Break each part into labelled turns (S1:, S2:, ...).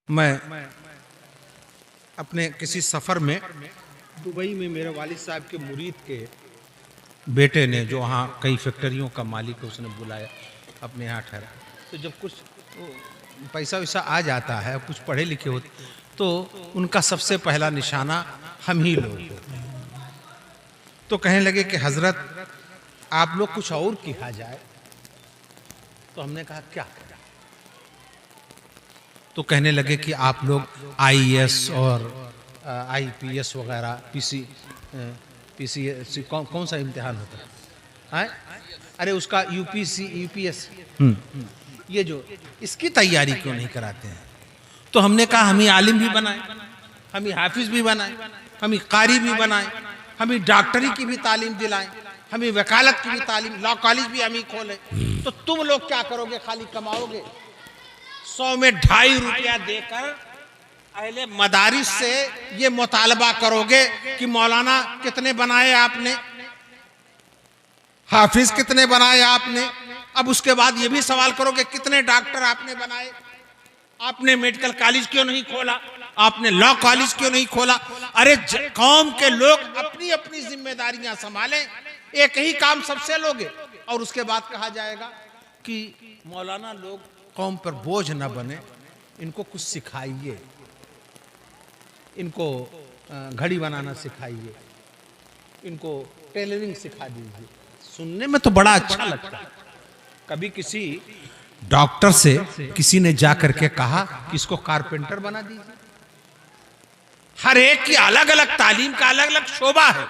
S1: मैं अपने किसी सफ़र में दुबई में मेरे वालिद साहब के मुरीद के बेटे ने, जो वहाँ कई फैक्ट्रियों का मालिक है, उसने बुलाया अपने यहाँ ठहरा। तो जब कुछ पैसा वैसा आ जाता है, कुछ पढ़े लिखे होते, तो उनका सबसे पहला निशाना हम ही लोग होते हैं। तो कहने लगे कि हजरत आप लोग कुछ और किया जाए। तो हमने कहा क्या? तो कहने लगे कि आप लोग आईएएस और आईपीएस वगैरह पीसी कौन सा इम्तिहान होता है? अरे उसका यूपीएस ये जो इसकी तैयारी क्यों नहीं कराते हैं? तो हमने कहा हम ही आलिम भी बनाए, हम ही हाफिज भी बनाए, हम ही कारी भी बनाए, हम ही डॉक्टरी की भी तालीम दिलाएं, हम ही वकालत की भी तालीम, लॉ कॉलेज भी हम ही खोले। तो तुम लोग क्या करोगे? खाली कमाओगे। 100 में 2.5 रुपया देकर अहले मदारिस से ये मुतालबा करोगे कि मौलाना कितने बनाए आपने, हाफिज कितने बनाए आपने। अब उसके बाद ये भी सवाल करोगे कितने डॉक्टर आपने बनाए, आपने मेडिकल कॉलेज क्यों नहीं खोला, आपने लॉ कॉलेज क्यों नहीं खोला। अरे कौम के लोग अपनी अपनी जिम्मेदारियां संभालें, एक ही काम सबसे लोगे। और उसके बाद कहा जाएगा कि मौलाना लोग कौम पर बोझ न बने, इनको कुछ सिखाइए, इनको घड़ी बनाना सिखाइए, इनको टेलरिंग सिखा दीजिए। सुनने में तो बड़ा अच्छा लगता है। कभी किसी डॉक्टर से किसी ने जा करके कहा कि इसको कारपेंटर बना दीजिए। हर एक की अलग अलग तालीम का अलग अलग शोबा है।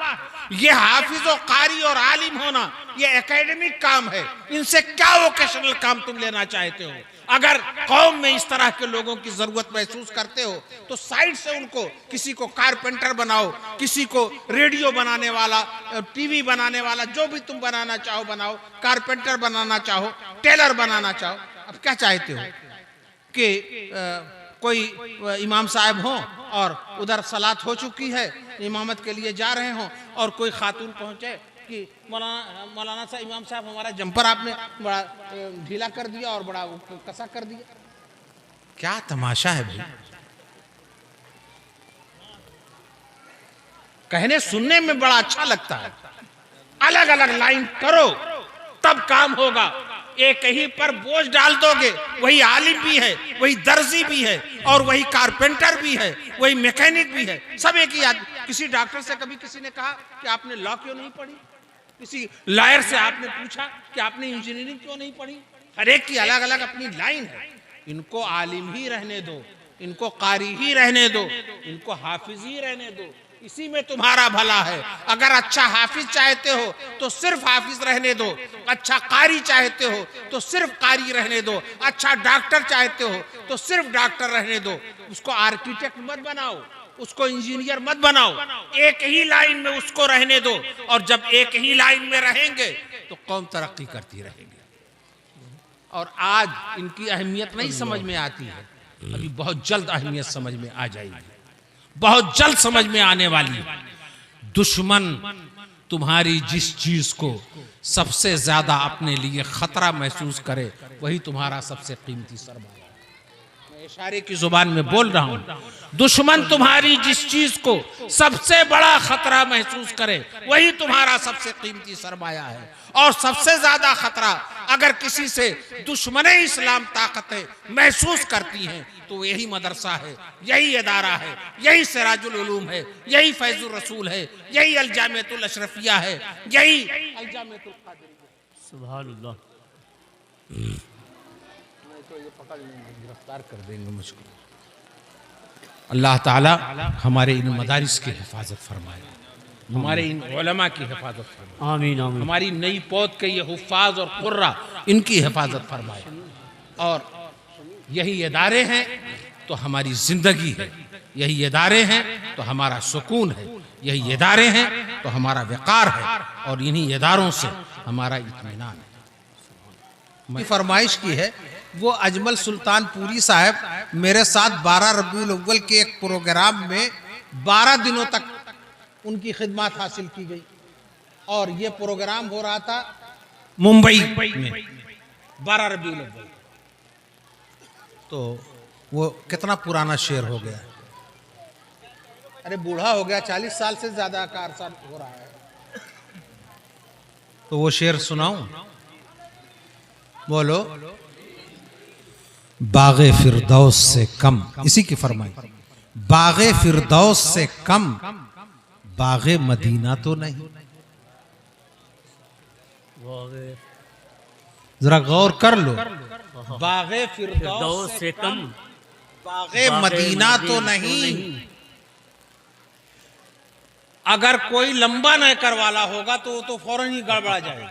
S1: ये हाफिज और कारी और आलिम होना ये एकेडमिक काम है। इनसे क्या वोकेशनल काम तुम लेना चाहते हो? अगर कौम में इस तरह के लोगों की जरूरत महसूस करते हो तो साइड से उनको किसी को कारपेंटर बनाओ, किसी को रेडियो बनाने वाला, टीवी बनाने वाला, जो भी तुम बनाना चाहो बनाओ। कारपेंटर बनाना चाहो, टेलर बनाना चाहो। अब क्या चाहते हो कि कोई इमाम साहब हो और उधर सलात हो चुकी है, इमामत के लिए जा रहे हो, और कोई खातून पहुंचे कि मौलाना साहब, इमाम साहब हमारा जंपर आपने बड़ा ढीला कर दिया और बड़ा कसा कर दिया। क्या तमाशा है भाई? कहने सुनने में बड़ा अच्छा लगता है। अलग अलग लाइन करो तब काम होगा। एक ही पर बोझ डाल दोगे, वही आलिम भी है, वही दर्जी भी है, और वही कारपेंटर भी है, वही मैकेनिक भी है, सब एक ही आदमी। किसी डॉक्टर से कभी किसी ने कहा कि आपने लॉ क्यों नहीं पढ़ी? किसी लॉयर से आपने पूछा कि आपने इंजीनियरिंग क्यों नहीं पढ़ी? हर एक की अलग अलग अपनी लाइन है। इनको आलिम ही रहने दो, इनको कारी ही रहने दो, इनको हाफिज ही रहने दो। इसी में तुम्हारा भला है। अगर अच्छा हाफिज चाहते हो तो सिर्फ हाफिज रहने दो, अच्छा कारी चाहते हो तो सिर्फ कारी रहने दो, अच्छा डॉक्टर चाहते हो तो सिर्फ डॉक्टर रहने दो। उसको आर्किटेक्ट मत बनाओ, उसको इंजीनियर मत बनाओ, एक ही लाइन में उसको रहने दो। और जब एक ही लाइन में रहेंगे तो कौम तरक्की करती रहेगी। और आज इनकी अहमियत नहीं समझ में आती है, अभी बहुत जल्द अहमियत समझ में आ जाएगी, बहुत जल्द समझ में आने वाली है। दुश्मन तुम्हारी जिस चीज को सबसे ज्यादा अपने लिए खतरा महसूस करे, वही तुम्हारा सबसे कीमती सरमाया है। मैं इशारे की जुबान में बोल रहा हूं। दुश्मन तुम्हारी जिस चीज को सबसे बड़ा खतरा महसूस करे, वही तुम्हारा सबसे कीमती सरमाया है। और सबसे ज्यादा खतरा अगर किसी से दुश्मने इस्लाम ताकतें महसूस करती हैं तो यही मदरसा है, यही इदारा है, यही सिराजुल उलूम है, यही फैजुर रसूल है, यही अल जामियतुल अशरफिया है, यही अल जामियतुल कादिरिया। सुभान अल्लाह। नहीं तो ये पकड़ लेंगे, गिरफ्तार कर देंगे मुझको। अल्लाह ताला हमारे इन मदारिस की हिफाजत फरमाए, हमारे इन उलमा की हिफाजत फरमाए, आमीन आमीन। हमारी नई पौध के ये हुफ्फाज और कुर्रा, इनकी हिफाजत फरमाए। और यही इदारे हैं तो हमारी जिंदगी है, यही इदारे हैं तो हमारा सुकून है, यही इदारे हैं तो हमारा वक़ार है, और इन्हीं इदारों से हमारा इत्मीनान है। फरमाइश की है वो अजमल सुल्तान पूरी साहब मेरे साथ 12 रबीउल अव्वल के एक प्रोग्राम में 12 दिनों तक उनकी खिदमत हासिल की गई। और ये प्रोग्राम हो रहा था मुंबई में 12 रबीउल अव्वल। तो वो कितना पुराना शेर हो गया, अरे बूढ़ा हो गया, 40 साल से ज्यादा का अरसा हो रहा है। तो वो शेर सुनाऊं? बोलो। बागे फिरदौस से कम, इसी की फरमाई, बागे फिरदौस से कम बागे मदीना तो नहीं। जरा गौर कर लो, बागे फिरदौस से कम बागे मदीना तो नहीं। अगर कोई लंबा नेकर वाला होगा तो फौरन ही गड़बड़ा जाएगा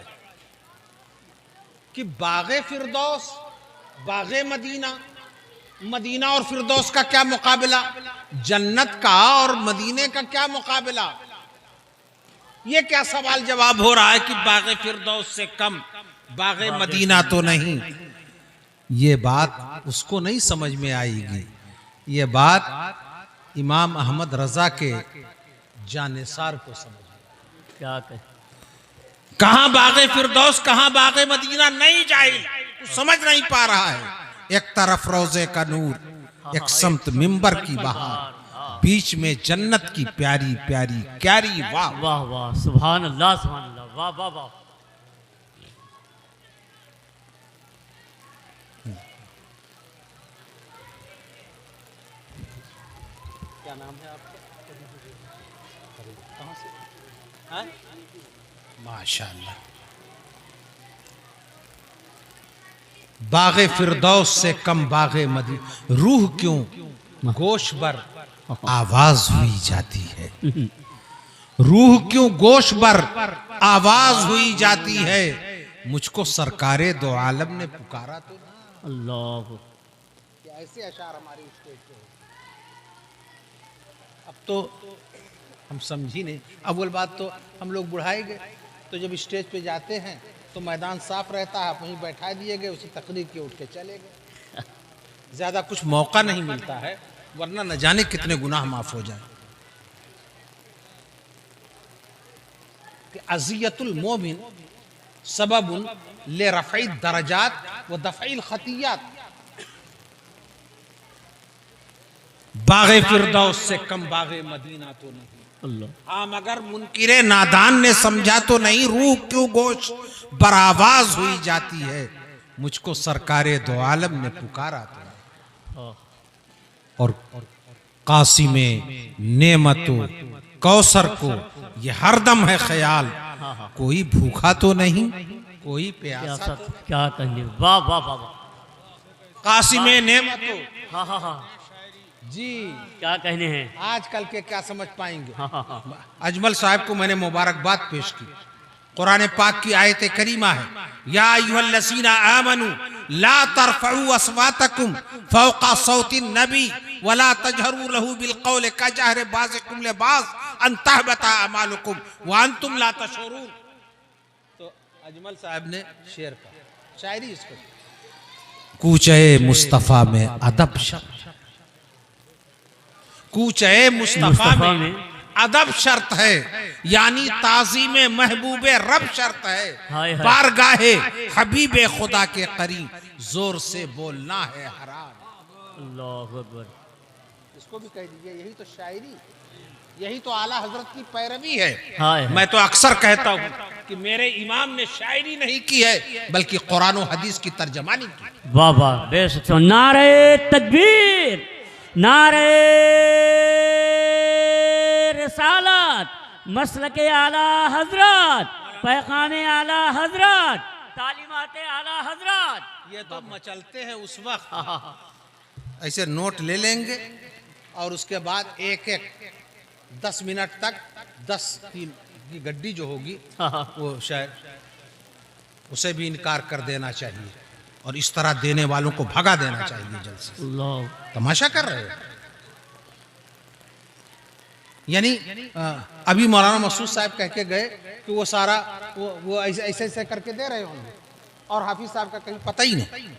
S1: कि बागे फिरदौस, बागे मदीना, मदीना और फिरदौस का क्या मुकाबला, जन्नत का और मदीने का क्या मुकाबला। ये क्या सवाल जवाब हो रहा है कि बागे फिरदौस से कम बागे मदीना तो नहीं। ये बात उसको नहीं समझ में आएगी, ये बात इमाम अहमद रजा के जानिसार को समझ। क्या कहे, कहां बागे फिरदौस कहां बागे मदीना, नहीं जाहिल, समझ नहीं पा रहा है। एक तरफ रोजे का नूर, एक समत मिंबर की बहार, बीच में जन्नत की प्यारी प्यारी क्यारी। वाह
S2: वाह वाह, सुभान अल्लाह, सुभान अल्लाह, वाह वाह वाह।
S1: क्या नाम है आपका? कहां से? माशाअल्लाह। बागे फिरदौस से कम बागे मदीना, रूह क्यों गोश बर आवाज हुई जाती है, रूह क्यों गोश बर आवाज हुई जाती है। मुझको सरकारे दो आलम ने पुकारा तो
S2: अल्लाह।
S1: ऐसे अशार हमारी स्टेज पे। अब तो हम समझी नहीं। अव्वल बात तो हम लोग बुढ़ाए गए, तो जब स्टेज पे जाते हैं तो मैदान साफ रहता है, वहीं बैठा दिए गए, उसी तकरीर के उठ के चले गए। ज्यादा कुछ मौका नहीं मिलता है, वरना न जाने कितने गुनाह माफ हो जाए। कि अज़ियतुल मोमिन सबबुन ले रफ़ई दरजात व दफ़ईल खतियात। बागे फिरदौस से कम बागे मदीना तो नहीं। हाँ, मगर मुनकिरे नादान ने समझा तो नहीं, रूह क्यों गोश बरावाज हुई जाती है। मुझको सरकारे दो आलम ने पुकारा तो। और कासिमे नेमतो कौसर को ये हरदम है ख्याल, कोई भूखा तो नहीं कोई प्यासा।
S2: क्या कहेंगे, वाह वाह वाह।
S1: कासिमे नेमतो,
S2: हाँ हाँ हाँ
S1: जी
S2: क्या कहने हैं।
S1: आजकल के क्या समझ पाएंगे।
S2: हाँ हाँ हाँ।
S1: अजमल साहब को मैंने मुबारकबाद पेश की। कुरान पाक की आयत करीमा है, या अय्युहल्लज़ीना आमनू ला तरफ़ऊ अस्वातकुम फ़ौक़ा सौतिन नबी वला तजहरू लहू बिलक़ौल कजहरि बाज़िकुम लिबाज़ अन तहबता अमालुकुम व अंतुम ला तशऊरून। तो अजमल साहब ने शेर का शायरी इसको, कूचे मुस्तफ़ा में अदब शर्त, कूचे मुस्तफ़ा में अदब शर्त है, यानी ताज़ीमे महबूबे रब शर्त है। बारगाहे हबीबे खुदा के करीब जोर से बोलना है हराम।
S2: अल्लाहु अकबर।
S1: इसको भी कह दीजिए, यही तो शायरी, यही तो आला हजरत की पैरवी है। मैं तो अक्सर कहता हूँ कि मेरे इमाम ने शायरी नहीं की है, बल्कि कुरान और हदीस की तर्जमानी की।
S2: वाह वाह, बेशक। नारे तकबीर, नारे रिसालत, मसलके आला हजरत, पैगामे आला हजरत, तालीमाते आला हजरत।
S1: ये तो मचलते हैं उस वक्त, ऐसे नोट ले लेंगे और उसके बाद एक एक 10 मिनट तक 10 की गड्डी जो होगी वो शायद उसे भी इनकार कर देना चाहिए और इस तरह देने वालों को भगा देना चाहिए जल्द से। तमाशा कर रहे हो। यानी अभी मौलाना मसूद साहब कह के गए कि वो सारा वो ऐसे ऐसे करके दे रहे होंगे और हाफिज साहब का कहीं पता ही नहीं।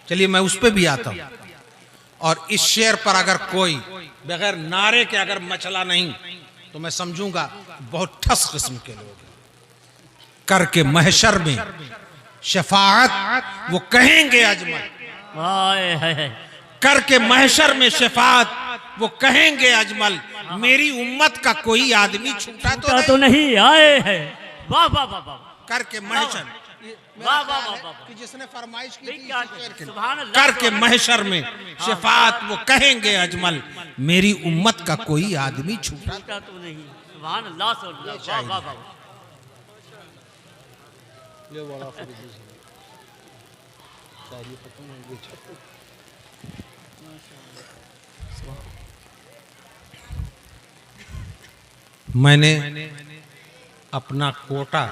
S1: चलिए मैं उस पर भी आता हूं। और इस शेर पर अगर कोई बगैर नारे के अगर मचला नहीं तो मैं समझूंगा बहुत ठस किस्म के लोग करके महशर में शफाअत वो कहेंगे अजमल। करके महशर में शफात वो कहेंगे अजमल, मेरी उम्मत का कोई आदमी छूटा
S2: तो नहीं आए हैं। वाह वाह वाह वाह,
S1: करके महशर,
S2: वाह वाह वाह वाह,
S1: कि जिसने फरमाइश की
S2: क्या
S1: थी
S2: सुभान अल्लाह,
S1: करके महशर में शफात वो कहेंगे अजमल, मेरी उम्मत का कोई आदमी छूटा
S2: तो नहीं। सुभान अल्लाह, वाह वाह वाह।
S1: मैंने अपना कोटा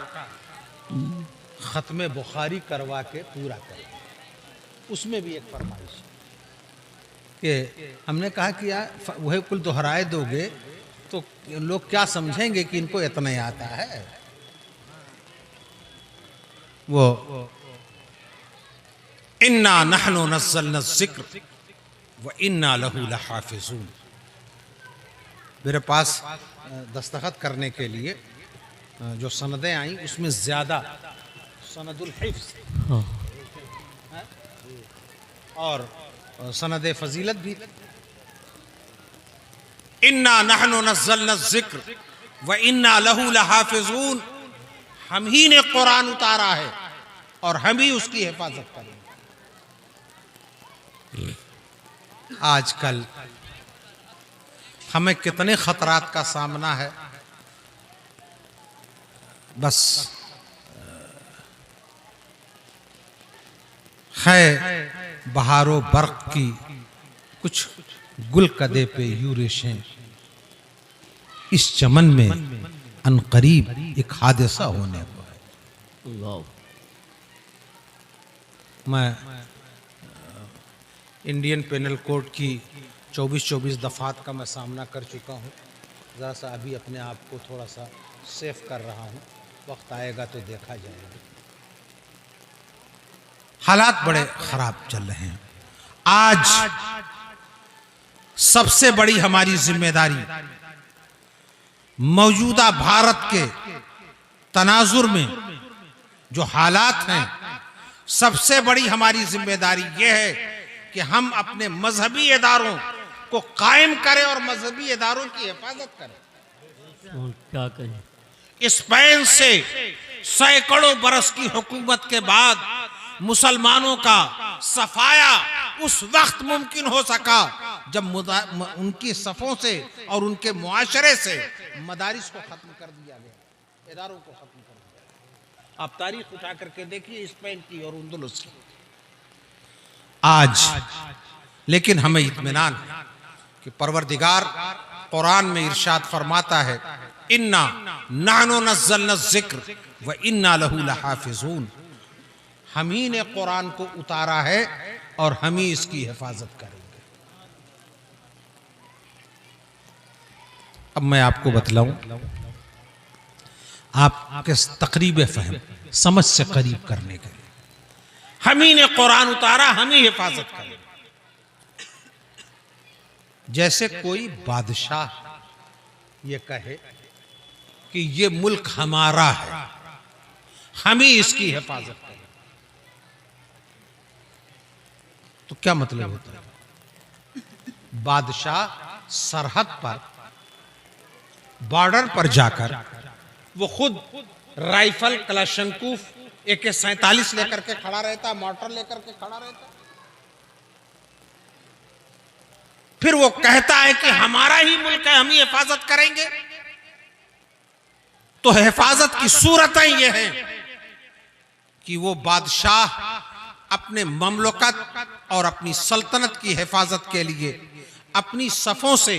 S1: खत्म बुखारी करवा के पूरा कर, उसमें भी एक फरमाइश कि हमने कहा कि यार वही कुल दोहराए दोगे तो लोग क्या समझेंगे कि इनको इतना ही आता है। वो इन्ना नहनु नज़्ज़लना ज़िक्र व इन्ना लहू लहाफ़िज़ून, मेरे पास दस्तखत करने के लिए जो सनदें आई उसमें ज्यादा सनदुल हिफ्ज़ और सनद फजीलत भी। इन्ना नहनु नज़्ज़लना ज़िक्र व इन्ना लहू लहाफ़िज़ून, हम ही ने कुरान उतारा है और हम ही उसकी हिफाजत करेंगे। आजकल हमें कितने खतरात का सामना है, बस है बहारो बर्क की कुछ गुल कदे पे यूरेशें, इस चमन में अनकरीब एक हादसा होने को है। मैं इंडियन पेनल कोड की 24 दफात का मैं सामना कर चुका हूँ। ज़रा सा अभी अपने आप को थोड़ा सा सेफ कर रहा हूँ, वक्त आएगा तो देखा जाएगा। हालात बड़े खराब चल रहे हैं। आज सबसे बड़ी हमारी जिम्मेदारी मौजूदा भारत के तनाजुर में जो हालात हैं, सबसे बड़ी हमारी जिम्मेदारी यह है कि हम अपने मजहबी इदारों को कायम करें और मजहबी इदारों की हिफाजत करें।
S2: क्या कहें,
S1: स्पेन से सैकड़ों बरस की हुकूमत के बाद मुसलमानों का सफाया उस वक्त मुमकिन हो सका जब उनकी सफ़ों से और उनके मुआशरे से मदारिस को ख़त्म कर दिया गया, इदारों को ख़त्म कर दिया गया। आप तारीख उठा करके देखिए स्पेन की और अंदलुस की। आज लेकिन हमें इत्मीनान है कि परवरदिगार कुरान में इरशाद फरमाता है, इन्ना नहनु नज़्ज़लना ज़िक्र व इन्ना लहू लहाफ़िज़ून, हम ही ने कुरान को उतारा है और हम ही इसकी हिफाजत करेंगे। अब मैं आपको बतलाऊं, आपके तकरीब फहम समझ से करीब करने के लिए, हम ही ने कुरान उतारा, हम ही हिफाजत करेंगे। जैसे कोई बादशाह ये कहे कि ये मुल्क हमारा है, हम ही इसकी हिफाजत करें, तो क्या मतलब होता है? बादशाह सरहद पर, बॉर्डर पर जाकर वो खुद राइफल, कलाशंकूफ, AK-47 लेकर के खड़ा रहता, मोटर लेकर के खड़ा रहता, फिर वो कहता है कि हमारा ही मुल्क है, हम ही हिफाजत करेंगे। तो हिफाजत की सूरतें ये हैं कि वो बादशाह अपने ममलकत और अपनी सल्तनत की हिफाजत के लिए अपनी सफ़ों से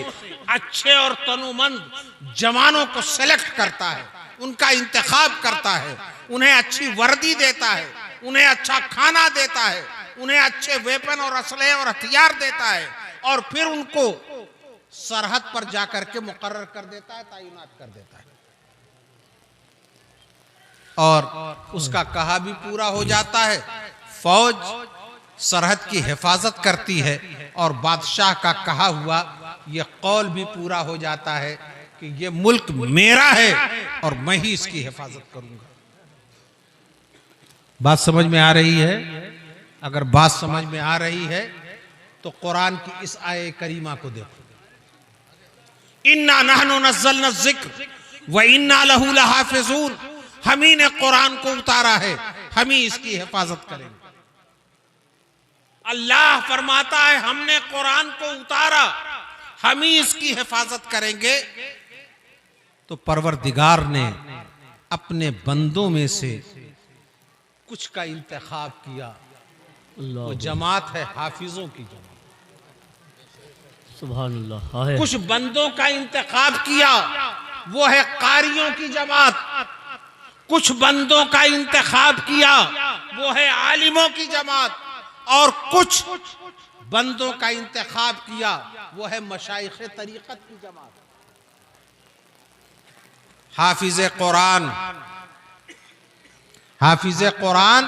S1: अच्छे और तनुमंद जवानों को सेलेक्ट करता है, उनका इंतखाब करता है, उन्हें अच्छी वर्दी देता है, उन्हें अच्छा खाना देता है, उन्हें अच्छे वेपन और असलहे और हथियार देता है, और फिर उनको सरहद पर जाकर के मुकर्रर कर देता है, तैनात कर देता है, और उसका कहा भी पूरा हो जाता है। फौज सरहद की हिफाजत करती है और बादशाह का कहा हुआ यह कौल भी पूरा हो जाता है कि यह मुल्क मेरा है और मैं ही इसकी हिफाजत करूंगा। बात समझ में आ रही है? अगर बात समझ में आ रही है तो कुरान की इस आये करीमा को देखो, इन्ना नहनु नज़्ज़लना ज़िक्र व इन्ना लहू लहाफ़िज़ून, हम ही ने कुरान को उतारा है, हम ही इसकी हिफाजत करेंगे। अल्लाह फरमाता है हमने कुरान को उतारा, हम ही इसकी हिफाजत करेंगे। तो परवरदिगार ने अपने बंदों में से कुछ का इंतखाब किया, वो जमात है हाफिजों की जमात।
S2: सुभान अल्लाह।
S1: कुछ बंदों का इंतखाब किया, वो है कारियों की जमात। कुछ बंदों का इंतखाब किया, वो है आलिमों की जमात। और कुछ बंदों का इंतखाब किया, वो है मशाइख तरीक़त की जमात। हाफिज़ कुरान, हाफिज़ कुरान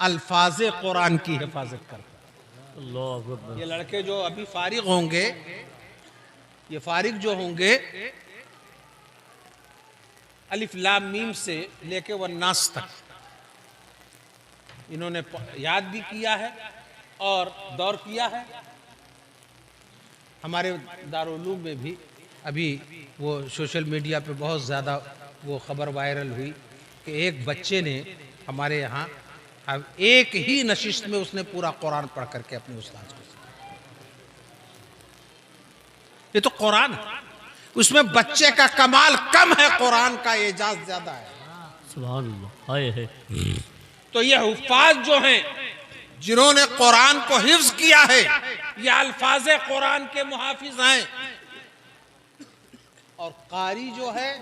S1: अल्फाज कुरान की हिफाजत करता है। ये लड़के जो अभी फारिग होंगे, ये फारिग जो होंगे अलिफ लाम मीम से लेके वन्नास तक इन्होंने याद भी किया है और दौर किया है। हमारे दारुल उलूम में भी अभी वो सोशल मीडिया पे बहुत ज़्यादा वो खबर वायरल हुई कि एक बच्चे ने हमारे यहाँ अब एक ही नशिस्त में उसने पूरा कुरान पढ़ करके अपने उस्ताद को सिखाया। ये तो कुरान है, उसमें बच्चे का कमाल कम है, कुरान का एजाज ज्यादा है।
S2: सुभान अल्लाह। हाय है।
S1: तो ये हुफ्फाज जो हैं, जिन्होंने कुरान को हिफ्ज किया है, ये अल्फाज कुरान के मुहाफिज हैं। और कारी जो है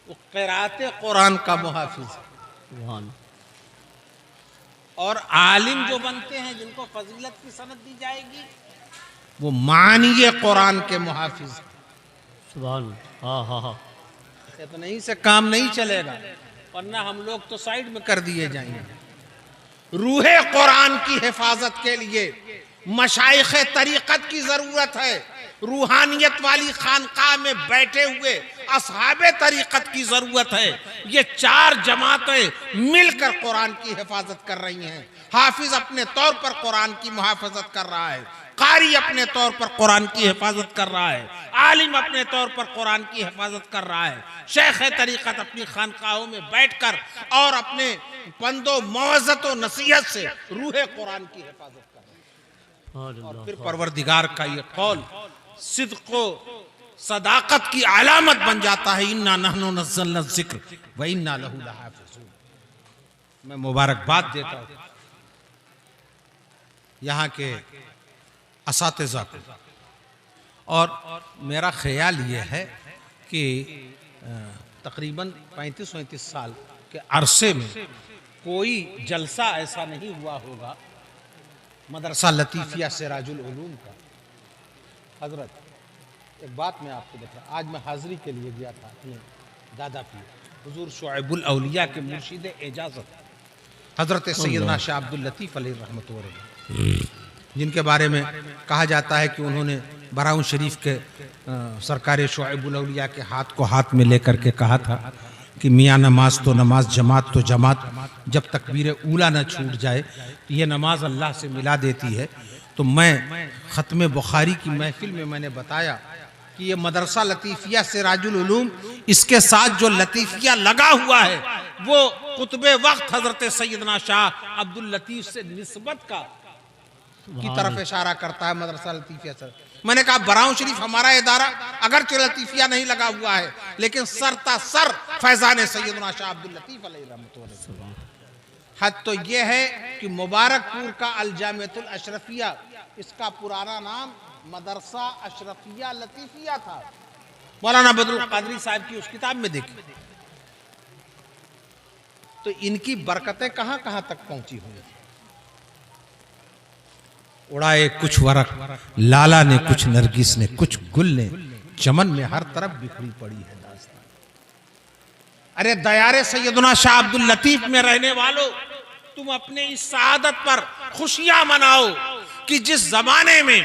S1: वो क़िरात कुरान का मुहाफिज है। और आलिम जो बनते हैं, जिनको फजीलत की सनद दी जाएगी, वो मानिए कुरान के मुहाफिज।
S2: सुभान। हाँ हाँ हाँ।
S1: तो नहीं से काम नहीं चलेगा, वरना हम लोग तो साइड में कर दिए जाएंगे। रूहे कुरान की हिफाजत के लिए मशाइख तरीक़त की जरूरत है। रूहानियत वाली खानकाह में बैठे हुए असहाबे तरीक़त की जरूरत है। ये चार जमातें मिलकर कुरान की हिफाजत कर रही हैं। हाफिज अपने तौर पर कुरान की मुहाफजत कर रहा है, कारी अपने तौर पर कुरान की हिफाजत कर रहा है, आलिम अपने तौर पर कुरान की हिफाजत कर रहा है, शेख तरीक़त अपनी खानकाहों में बैठकर और अपने बंदो मौज़त व नसीहत से रूहे कुरान की हिफाजत कर रहा है। और फिर परवरदिगार का ये कौल सिद्क़ सदाकत की अलामत बन जाता है, इन्ना नहनु नज़्ज़लना ज़िक्र व इन्ना लहू लहाफ़िज़ून। मैं मुबारकबाद देता हूँ यहाँ के असातिज़ा को। और मेरा ख्याल ये है कि तकरीबन 35-37 साल के अरसे में कोई जलसा ऐसा नहीं हुआ होगा मदरसा लतीफ़िया सिराजुल उलूम का। हजरत, एक बात मैं आपको बता, आज मैं हाज़िरी के लिए गया था अपने दादा पीर हुजूर शुएबुल औलिया के मुर्शिद एजाज़त हजरत सैयदना शाह अब्दुल लतीफ़ अलैहि रहमतुल्लाह, जिनके बारे में कहा जाता है कि उन्होंने बराऊं शरीफ के सरकार शुएबुल औलिया के हाथ को हाथ में लेकर के कहा था कि मियाँ नमाज तो नमाज, जमात तो जमात, जब तकबीर ऊला न छूट जाए ये नमाज अल्लाह से मिला देती है। तो मैं ख़त्म बुखारी की महफिल में मैंने बताया कि ये मदरसा लतीफ़िया सिराजुल उलूम, इसके साथ जो लतीफ़िया लगा हुआ है वो कुतुबे वक्त हज़रत सैयदना शाह अब्दुल लतीफ़ से निस्बत का की तरफ इशारा करता है। मदरसा लतीफ़िया से मैंने कहा बराऊं शरीफ हमारा इदारा अगरचे लतीफ़िया नहीं लगा हुआ है, लेकिन सरता सर फैज़ान सैयदना शाह अब्दुल लतीफ़ अलैहि रहमतुल्लाह। हद तो ये है कि मुबारकपुर का अलजामियतुल अशरफिया, इसका पुराना नाम मदरसा अशरफिया लतीफ़िया था। मौलाना बदरुल कादरी साहब की उस किताब में देखिए। तो इनकी बरकतें कहां कहां तक पहुंची हुई। उड़ाए कुछ वरक लाला ने, कुछ नरगिस ने, कुछ गुल ने, चमन में हर तरफ बिखरी पड़ी है दास्तान। अरे दयारे सैयदना शाह अब्दुल लतीफ में रहने वालों, तुम अपने इस सआदत पर खुशियां मनाओ कि जिस जमाने में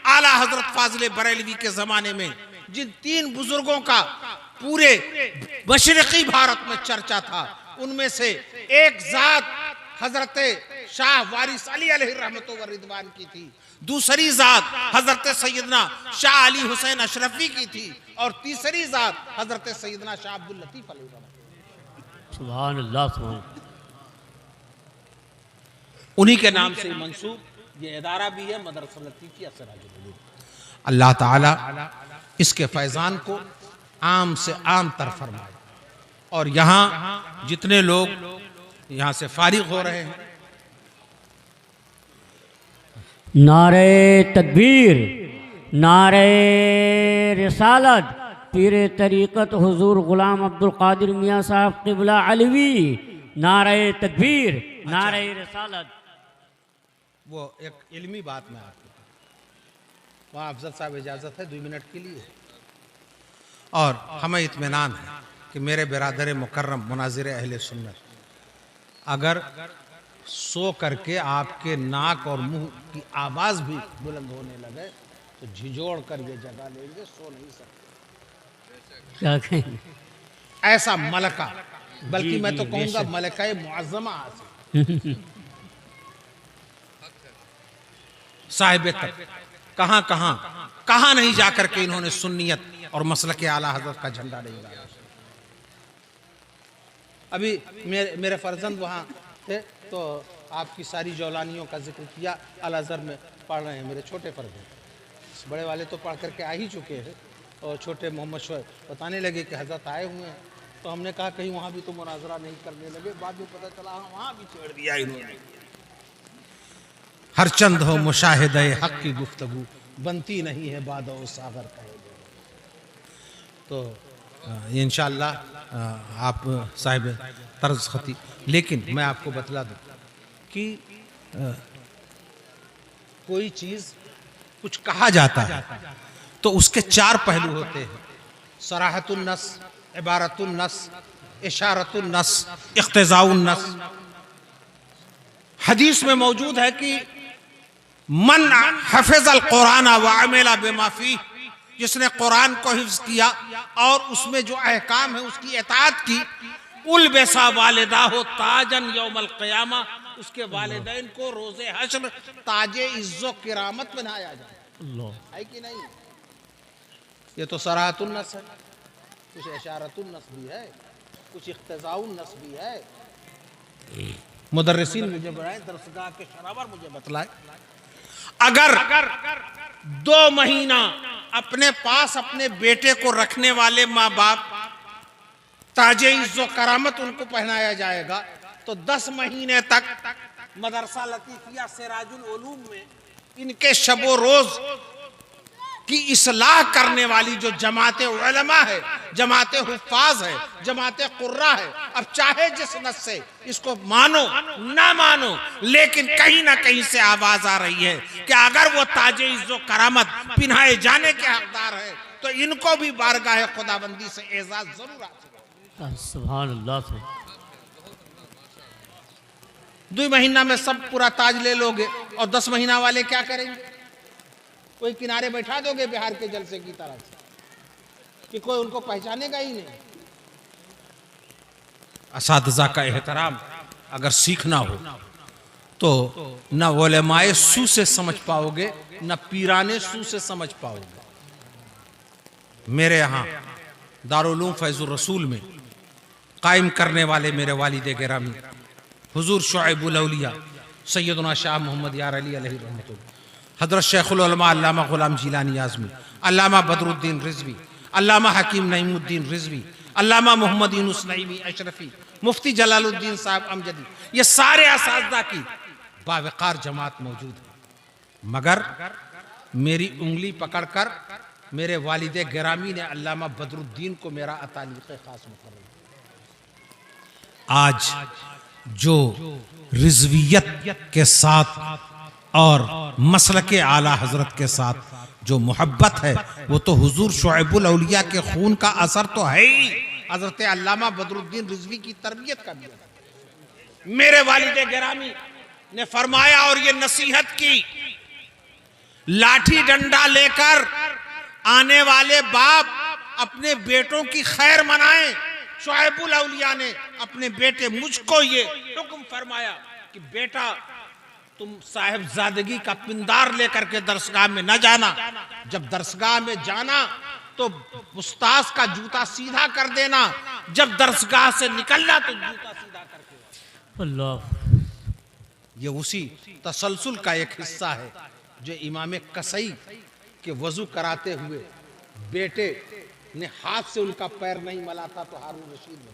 S1: आला हजरत फाजिल बरेलवी के जमाने में जिन तीन बुजुर्गों का पूरे मशरिकी भारत में चर्चा था, उनमें से एक जात हजरत शाह वारिस अली अलैहि रहमत व रिदवान की थी, दूसरी जात हजरत सैयदना शाह अली हुसैन अशरफी की थी, और तीसरी जात हजरत सैयदना शाह अब्दुल लतीफ अलैहि रहमत।
S2: सुभान अल्लाह सुभान।
S1: उन्हीं के नाम से मंसूब ये इदारा भी है, मदरसा लतीफिया सिराजुल उलूम। अल्लाह ताला इसके फैजान को आम से आम तर फरमाए, और यहाँ जितने लोग यहाँ से फारिग हो रहे हैं,
S2: नारे तकबीर, नारे रिसालत, पीर तरीक़त हुजूर गुलाम अब्दुल कादिर मियाँ साहब क़िबला अलवी, नारे तकबीर, नारे रिसालत।
S1: वो एक इल्मी बात मैं आपको, वहाँ अफजल साहब इजाज़त है 2 मिनट के लिए, और हमें इत्मीनान है कि मेरे बिरादर मुकर्रम मुनाजिर अहले सुन्नत अगर सो करके आपके नाक और मुंह की आवाज़ भी बुलंद होने लगे तो झिझोड़ कर ये जगह लेंगे, सो नहीं सकते।
S2: क्या कहें?
S1: ऐसा मलका, बल्कि
S2: जी,
S1: मैं तो
S2: जी,
S1: कहूँगा
S2: बेशक।
S1: मलका मुअज़्ज़मा हासिल साहिब तक कहाँ कहाँ कहाँ नहीं जाकर के इन्होंने सुन्नियत और मसलक आला हज़रत का झंडा नहीं गाया। अभी मेरे फर्जंद वहाँ थे तो आपकी सारी जौलानियों का जिक्र किया, अल अज़हर में पढ़ रहे हैं मेरे छोटे फर्जंद। बड़े वाले तो पढ़ करके आ ही चुके हैं, और छोटे मोहम्मद शोएब बताने लगे कि हज़रत आए हुए हैं, तो हमने कहा कहीं वहाँ भी तो मुनाजरा नहीं करने लगे। बाद में पता चला हाँ वहाँ भी छोड़ दिया इन्होंने। हर चंद हो मुशाहिदे हक़ की गुफ्तगू, बनती नहीं है बादो सागर कहे। तो इंशाअल्लाह आप साहिब तर्ज खती, लेकिन मैं आपको बतला दूं कि कोई चीज़ कुछ कहा जाता है तो उसके 4 पहलू होते हैं, सराहतुन नस, इबारतुन नस, इशारतुन नस, इख्तिज़ाउन नस। हदीस में मौजूद है कि मन हफ़िज़ल कुरान व अमिला बिमा फ़ीह, जिसने कुरान को हिफ्ज़ किया और उसमें जो अहकाम है उसकी इताअत की, उल बेसा वालिदा हो ताजन यौमल क़ियामा, उसके वालिदैन को रोज़े हश्र ताजे इज़्ज़ो किरामत बनाया जाए।
S2: अल्लाह
S1: है कि नहीं? ये तो सराहतुन नस है, कुछ इशारतुन नस भी है, कुछ इख्तिज़ाउन नस भी है। मुदर्रिसीन मुझे बताएं, दरसगाह के शरावर मुझे बतलाए, अगर 2 महीना अपने पास अपने बेटे को रखने वाले माँ बाप ताजे इज़्ज़ो करामत उनको पहनाया जाएगा, तो 10 महीने तक मदरसा लतीफिया सिराजुल उलूम में इनके शबो रोज की इस्लाह करने वाली जो जमात उलमा है, जमात हुफ़ाज़ है, जमात कुर्रा है, अब चाहे जिस नस से इसको मानो ना मानो, लेकिन कहीं ना कहीं से आवाज आ रही है कि अगर वो ताजे इज़्ज़ो करामत पिन्हाए जाने के हकदार है तो इनको भी बारगाह खुदाबंदी से एजाज जरूर हासिल।
S2: सुभान अल्लाह से।
S1: 2 महीना में सब पूरा ताज ले लोगे, और 10 महीना वाले क्या करेंगे? कोई किनारे बैठा दोगे बिहार के जलसे की तरह से कि कोई उनको पहचानेगा ही नहीं। असातिज़ा का एहतराम अगर सीखना हो तो न उलमाए सू से समझ पाओगे, न पीराने सू से समझ पाओगे। मेरे यहाँ दारुल उलूम फैज़ुर रसूल में कायम करने वाले मेरे वालिद गिरामी हुजूर शुएबुल औलिया सैयदना शाह मोहम्मद यार अली अलैहि रहमतुल्लाह, हज़रत शेखुल उलमा अल्लामा गुलाम जिलानी आज़मी, अल्लामा बदरुद्दीन रिज़वी, अल्लामा हकीम नईमुद्दीन रिज़वी, अल्लामा मोहम्मद यूनुस नईमी अशरफी, मुफ्ती जलालुद्दीन साहब अमजदी, ये सारे असातिज़ा की बावकार जमात मौजूद है। मगर मेरी उंगली पकड़कर मेरे वालिद गिरामी ने अल्लामा बदरुद्दीन को मेरा अतालिक़ ख़ास मुकर्रर। आज जो रिज़वियत के साथ और मसलक आला हजरत के साथ जो मोहब्बत है वो तो हुजूर शुएबुल औलिया के खून का असर तो है ही, हजरत अल्लामा बदरुद्दीन रिज़वी की तरबियत का भी है। मेरे वालिद गिरामी ने फरमाया और ये नसीहत की, लाठी डंडा लेकर आने वाले बाप अपने बेटों की खैर मनाएं। शुएबुल औलिया ने अपने बेटे मुझको ये हुक्म फरमाया कि बेटा तुम साहिबजादगी का पिंदार लेकर के दरसगाह में न जाना। जब दरसगाह में जाना तो उस्ताद का जूता सीधा कर देना, जब दरसगाह से निकलना तो जूता सीधा करके।
S2: अल्लाह।
S1: ये उसी तसलसल का एक हिस्सा है जो इमाम कसई के वजू कराते हुए बेटे ने हाथ से उनका पैर नहीं मला था तो हारून रशीद ने